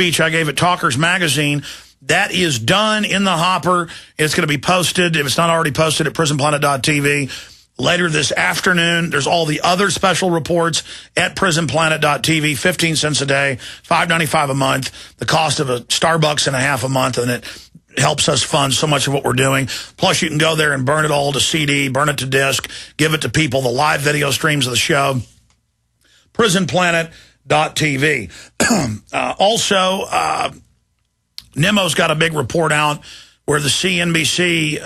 speech I gave at Talkers Magazine. That is done in the hopper. It's going to be posted, if it's not already posted, at prisonplanet.tv. Later this afternoon, there's all the other special reports at prisonplanet.tv, 15 cents a day, $5.95 a month, the cost of a Starbucks and a half a month, and it helps us fund so much of what we're doing. Plus, you can go there and burn it all to CD, burn it to disc, give it to people, the live video streams of the show, prisonplanet.tv. Also, Nemo's got a big report out where the CNBC,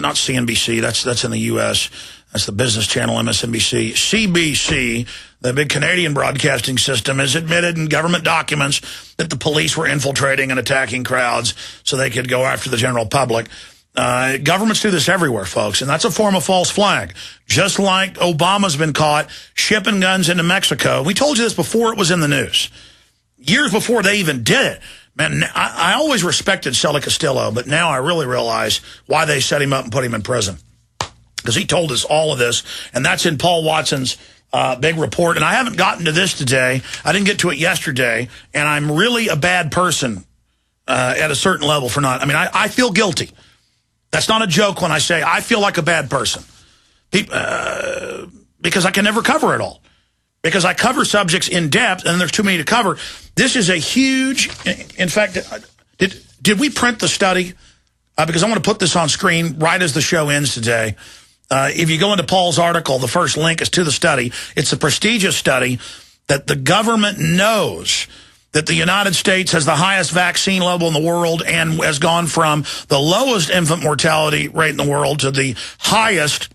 not CNBC, that's in the U.S., that's the business channel, MSNBC, CBC, the big Canadian broadcasting system, has admitted in government documents that the police were infiltrating and attacking crowds so they could go after the general public. Governments do this everywhere, folks, and that's a form of false flag. Just like Obama's been caught shipping guns into Mexico. We told you this before it was in the news. Years before they even did it. Man, I always respected Sully Castillo, but now I really realize why they set him up and put him in prison. Because he told us all of this, and that's in Paul Watson's big report. And I haven't gotten to this today. I didn't get to it yesterday, and I'm really a bad person at a certain level for not. I mean, I feel guilty. That's not a joke when I say I feel like a bad person. Because I can never cover it all. Because I cover subjects in depth, and there's too many to cover. This is a huge, in fact, did we print the study? Because I want to put this on screen right as the show ends today. If you go into Paul's article, the first link is to the study. It's a prestigious study that the government knows that the United States has the highest vaccine level in the world and has gone from the lowest infant mortality rate in the world to the highest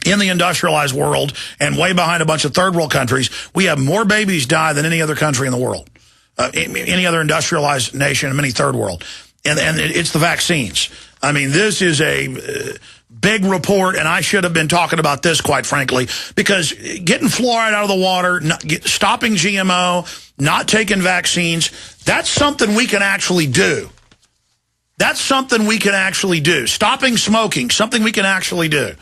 in the industrialized world and way behind a bunch of third world countries. We have more babies die than any other country in the world, any other industrialized nation in any third world. And it's the vaccines. I mean, this is a big report, and I should have been talking about this, quite frankly, because getting fluoride out of the water, stopping GMO, not taking vaccines, that's something we can actually do. That's something we can actually do. Stopping smoking, something we can actually do.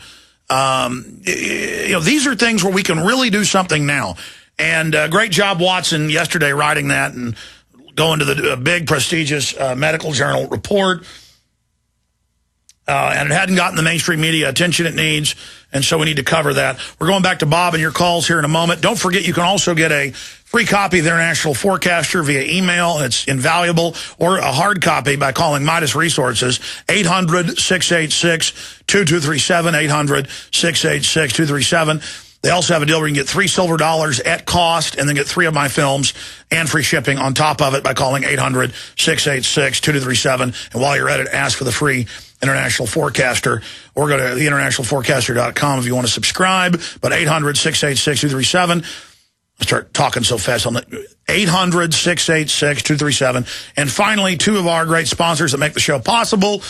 These are things where we can really do something now. And great job, Watson, yesterday writing that and going to the big, prestigious medical journal report. And it hadn't gotten the mainstream media attention it needs, and so we need to cover that. We're going back to Bob and your calls here in a moment. Don't forget, you can also get a free copy of the International Forecaster via email. It's invaluable. Or a hard copy by calling Midas Resources, 800-686-2237, 800-686-2237. They also have a deal where you can get $3 silver at cost and then get 3 of my films and free shipping on top of it by calling 800-686-2237. And while you're at it, ask for the free International Forecaster, or go to theinternationalforecaster.com if you want to subscribe. But 800-686-2237. I start talking so fast on that. 800-686-2237. And finally, 2 of our great sponsors that make the show possible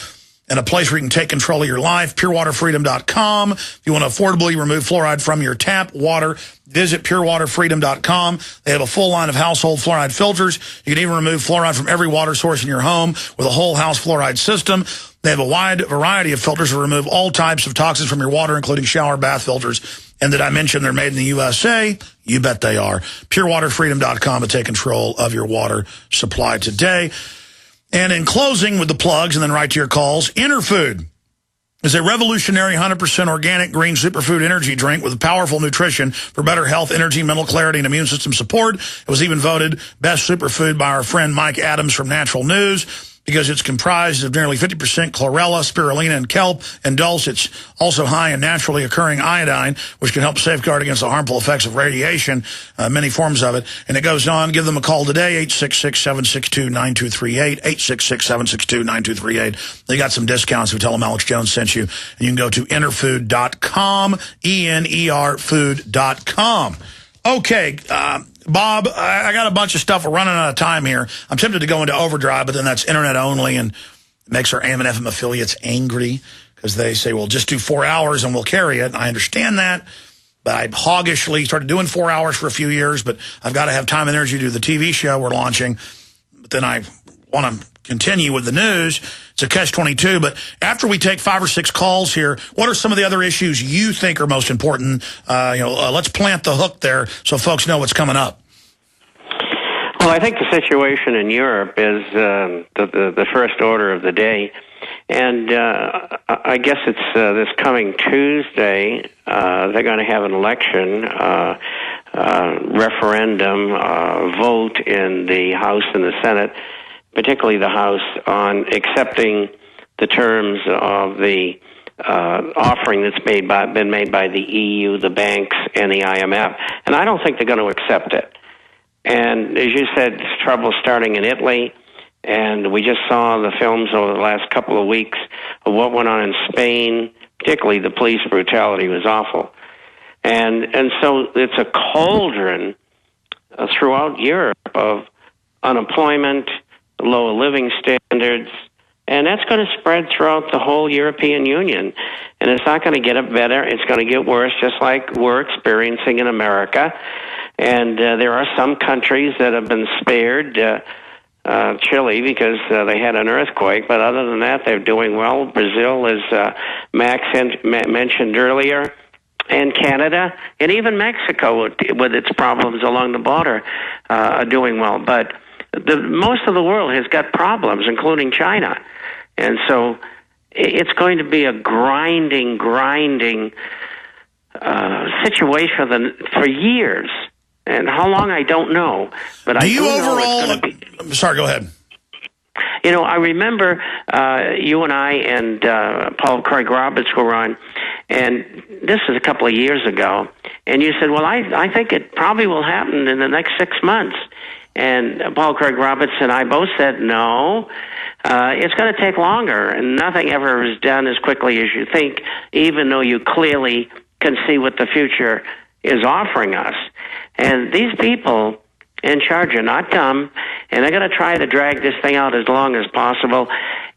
and a place where you can take control of your life, purewaterfreedom.com. If you want to affordably remove fluoride from your tap water, visit purewaterfreedom.com. They have a full line of household fluoride filters. You can even remove fluoride from every water source in your home with a whole house fluoride system. They have a wide variety of filters to remove all types of toxins from your water, including shower, bath filters. And did I mention they're made in the USA? You bet they are. purewaterfreedom.com to take control of your water supply today. And in closing with the plugs and then right to your calls, Interfood is a revolutionary 100% organic green superfood energy drink with powerful nutrition for better health, energy, mental clarity, and immune system support. It was even voted best superfood by our friend Mike Adams from Natural News because it's comprised of nearly 50% chlorella, spirulina, and kelp and dulse. It's also high in naturally occurring iodine, which can help safeguard against the harmful effects of radiation, many forms of it. And it goes on. Give them a call today, 866-762-9238, 866-762-9238. They got some discounts if you tell them Alex Jones sent you. And you can go to enerfood.com, ENERfood.com. Okay, Bob, I got a bunch of stuff. We're running out of time here. I'm tempted to go into overdrive, but then that's internet only, and it makes our AM and FM affiliates angry because they say, well, just do 4 hours and we'll carry it. And I understand that, but I hoggishly started doing 4 hours for a few years, but I've got to have time and energy to do the TV show we're launching. But then I want to continue with the news. It's a catch-22. But after we take 5 or 6 calls here, what are some of the other issues you think are most important? Let's plant the hook there so folks know what's coming up. Well, I think the situation in Europe is the first order of the day. And I guess it's this coming Tuesday, they're going to have an election, referendum, vote in the House and the Senate, particularly the House, on accepting the terms of the offering that's been made by the EU, the banks, and the IMF. And I don't think they're going to accept it. And as you said, trouble starting in Italy, and we just saw the films over the last couple of weeks of what went on in Spain. Particularly the police brutality was awful. And so it's a cauldron throughout Europe of unemployment, lower living standards, and that's going to spread throughout the whole European Union. And it's not going to get better. It's going to get worse, just like we're experiencing in America. And there are some countries that have been spared, Chile, because they had an earthquake. But other than that, they're doing well. Brazil, as Max mentioned earlier, and Canada, and even Mexico, with its problems along the border, are doing well. But most of the world has got problems, including China. And so it's going to be a grinding situation for years. And how long, I don't know. But I do know it's going to be... Sorry, go ahead. You know, I remember you and I and Paul Craig Roberts were on, and this was a couple of years ago, and you said, well, I think it probably will happen in the next 6 months. And Paul Craig Roberts and I both said, no, it's going to take longer, and nothing ever is done as quickly as you think, even though you clearly can see what the future is offering us. And these people in charge are not dumb, and they're going to try to drag this thing out as long as possible,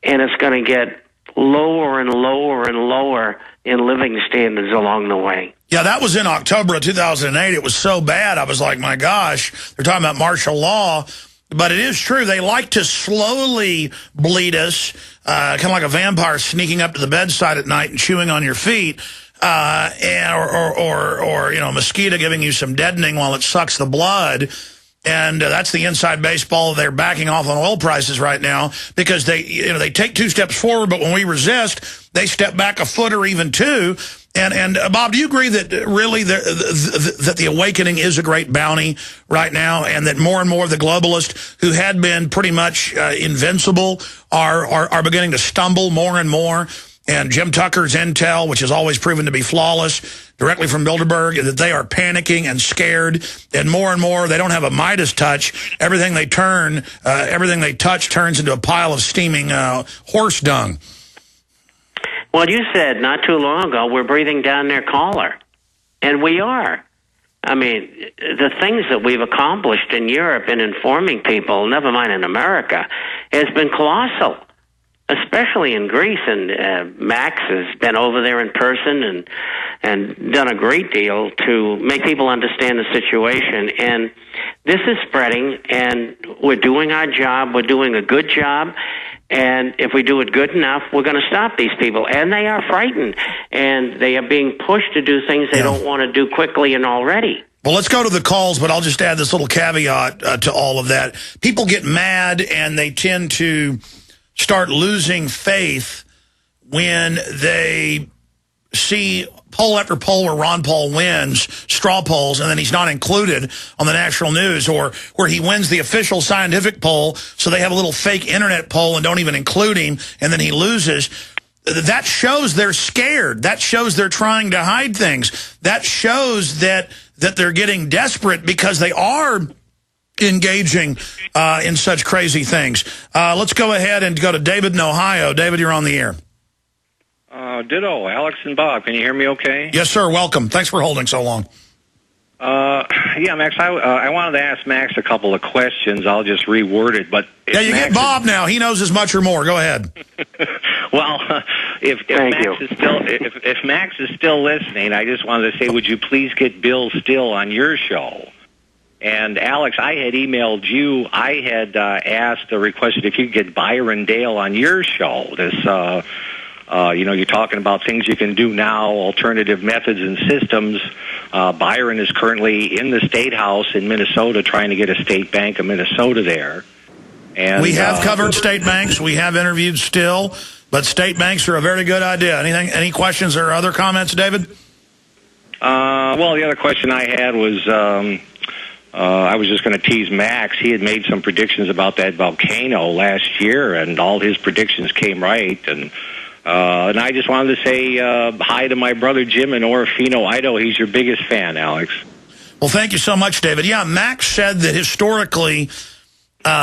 and it's going to get lower and lower and lower in living standards along the way. Yeah, that was in October of 2008. It was so bad, I was like, my gosh, they're talking about martial law. But it is true, they like to slowly bleed us, kind of like a vampire sneaking up to the bedside at night and chewing on your feet. Or you know, a mosquito giving you some deadening while it sucks the blood. And that's the inside baseball. They're backing off on oil prices right now because they take 2 steps forward, but when we resist, they step back a foot or even 2. And Bob, do you agree that really that the awakening is a great bounty right now, and that more and more of the globalists who had been pretty much invincible are beginning to stumble more and more? And Jim Tucker's intel, which has always proven to be flawless, directly from Bilderberg, that they are panicking and scared, and more, they don't have a Midas touch. Everything they touch turns into a pile of steaming horse dung. Well, you said not too long ago, we're breathing down their collar. And we are. I mean, the things that we've accomplished in Europe in informing people, never mind in America, has been colossal. Especially in Greece, and Max has been over there in person and done a great deal to make people understand the situation. And this is spreading, and we're doing our job. We're doing a good job. And if we do it good enough, we're going to stop these people. And they are frightened, and they are being pushed to do things they don't want to do quickly and already. Well, let's go to the calls, but I'll just add this little caveat to all of that. People get mad, and they tend to start losing faith when they see poll after poll where Ron Paul wins, straw polls, and then he's not included on the national news, or where he wins the official scientific poll, so they have a little fake internet poll and don't even include him, and then he loses. That shows they're scared. That shows they're trying to hide things. That shows that they're getting desperate because they are engaging in such crazy things. Let's go ahead and go to David in Ohio. David, you're on the air. Ditto, Alex and Bob. Can you hear me okay? Yes, sir. Welcome. Thanks for holding so long. Yeah, Max, I wanted to ask Max a couple of questions. I'll just reword it. But yeah, you get Bob now. He knows as much or more. Go ahead. Well, if Max is still listening, I just wanted to say, would you please get Bill Still on your show? And Alex, I had emailed you. I had asked or requested if you could get Byron Dale on your show. This You're talking about things you can do now, alternative methods and systems. Byron is currently in the State House in Minnesota trying to get a state bank of Minnesota there. And we have covered state banks. We have interviewed still, but state banks are a very good idea. Any questions or other comments, David? Well, the other question I had was I was just going to tease Max. He had made some predictions about that volcano last year, and all his predictions came right. And I just wanted to say hi to my brother Jim in Orofino, Idaho. He's your biggest fan, Alex. Well, thank you so much, David. Yeah, Max said that historically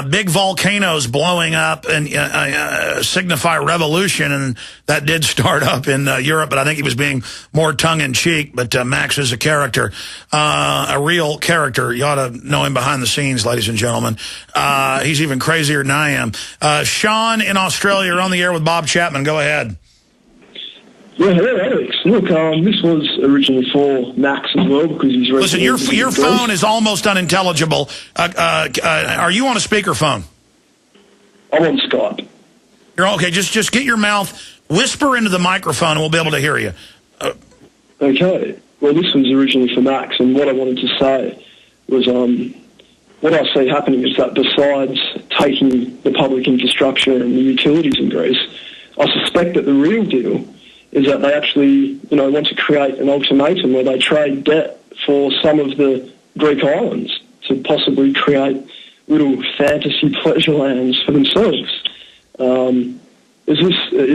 big volcanoes blowing up and signify revolution, and that did start up in Europe, but I think he was being more tongue-in-cheek. But Max is a character, a real character. You ought to know him behind the scenes, ladies and gentlemen. He's even crazier than I am. Sean in Australia, you're on the air with Bob Chapman. Go ahead. Yeah, hello, Alex. Look, this was originally for Max as well, because he's... Listen, your phone is almost unintelligible. Are you on a speakerphone? I'm on Skype. You're okay. Just get your mouth, whisper into the microphone, and we'll be able to hear you. Okay. Well, this was originally for Max, and what I wanted to say was what I see happening is that besides taking the public infrastructure and the utilities in Greece, I suspect that the real deal is that they actually, want to create an ultimatum where they trade debt for some of the Greek islands to possibly create little fantasy pleasure lands for themselves. Is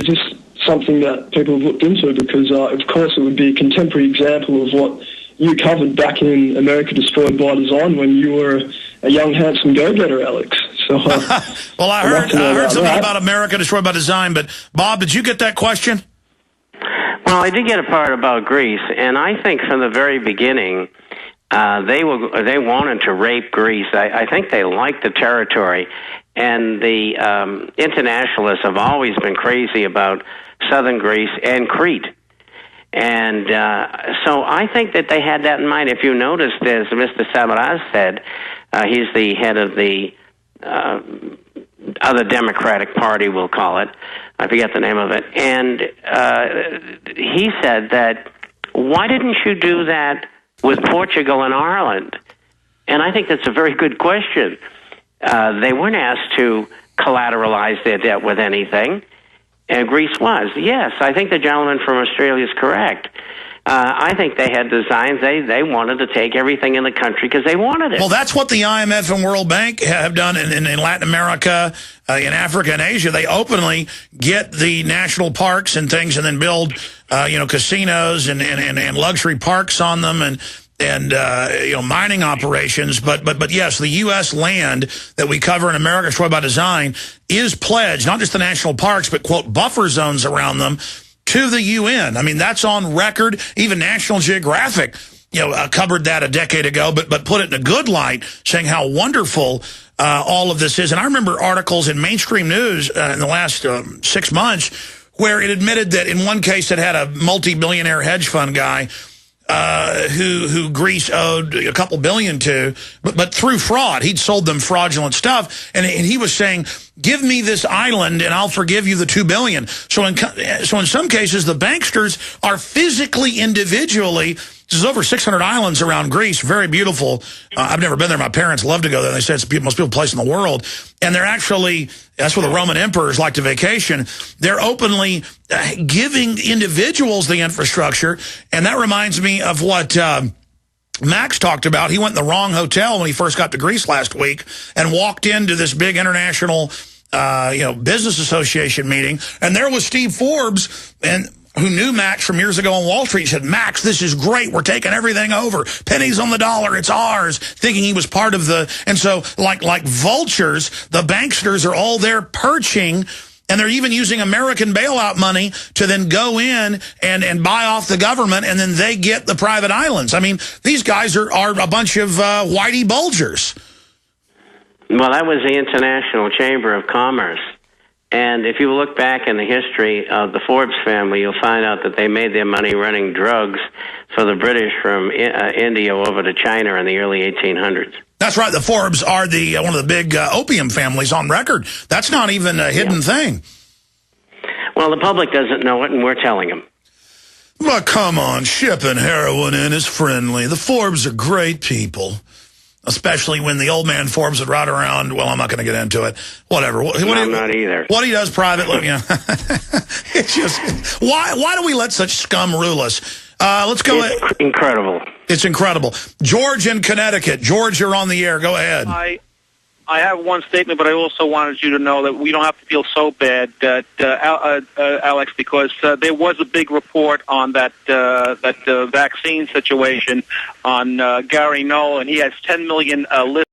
this something that people have looked into? Because, of course, it would be a contemporary example of what you covered back in America Destroyed by Design when you were a young, handsome go-getter, Alex. So, well, I heard something about America Destroyed by Design, but, Bob, did you get that question? Well, I did get a part about Greece, and I think from the very beginning they wanted to rape Greece. I think they liked the territory, and the internationalists have always been crazy about southern Greece and Crete. And so I think that they had that in mind. If you notice, as Mr. Samaras said, he's the head of the other Democratic Party, we'll call it. I forget the name of it. And he said that, why didn't you do that with Portugal and Ireland? And I think that's a very good question. They weren't asked to collateralize their debt with anything, and Greece was. Yes, I think the gentleman from Australia is correct. I think they had designs. They wanted to take everything in the country because they wanted it. Well, that's what the IMF and World Bank have done in Latin America, in Africa and Asia. They openly get the national parks and things and then build, casinos and luxury parks on them and mining operations. But yes, the U.S. land that we cover in America Destroyed by Design is pledged, not just the national parks, but, quote, buffer zones around them, to the UN. I mean, that's on record. Even National Geographic, covered that a decade ago, but put it in a good light, saying how wonderful all of this is. And I remember articles in mainstream news in the last 6 months where it admitted that in one case it had a multi-billionaire hedge fund guy who Greece owed a couple billion to, but through fraud. He'd sold them fraudulent stuff, and he was saying, give me this island and I'll forgive you the $2 billion. So in some cases, the banksters are physically, individually, there's over 600 islands around Greece, very beautiful. I've never been there. My parents love to go there. They say it's the most beautiful place in the world. And they're actually, that's where the Roman emperors like to vacation. They're openly giving individuals the infrastructure. And that reminds me of what Max talked about. He went in the wrong hotel when he first got to Greece last week and walked into this big international business association meeting. And there was Steve Forbes, and who knew Max from years ago on Wall Street. He said, Max, this is great. We're taking everything over. Pennies on the dollar. It's ours. Thinking he was part of the... And so, like vultures, the banksters are all there perching, and they're even using American bailout money to then go in and buy off the government, and then they get the private islands. I mean, these guys are a bunch of whitey bulgers. Well, that was the International Chamber of Commerce. And if you look back in the history of the Forbes family, you'll find out that they made their money running drugs for the British from India over to China in the early 1800s. That's right. The Forbes are one of the big opium families on record. That's not even a hidden thing. Well, the public doesn't know it, and we're telling them. But come on, shipping heroin in is friendly. The Forbes are great people. Especially when the old man Forbes would ride around. Well, I'm not going to get into it. Whatever. I'm not either. What he does privately, you know. It's just why do we let such scum rule us? Let's go. It's incredible. It's incredible. George in Connecticut. George, you're on the air. Go ahead. I have one statement, but I also wanted you to know that we don't have to feel so bad, that Alex, because there was a big report on that vaccine situation on Gary Knoll, and he has 10 million listeners.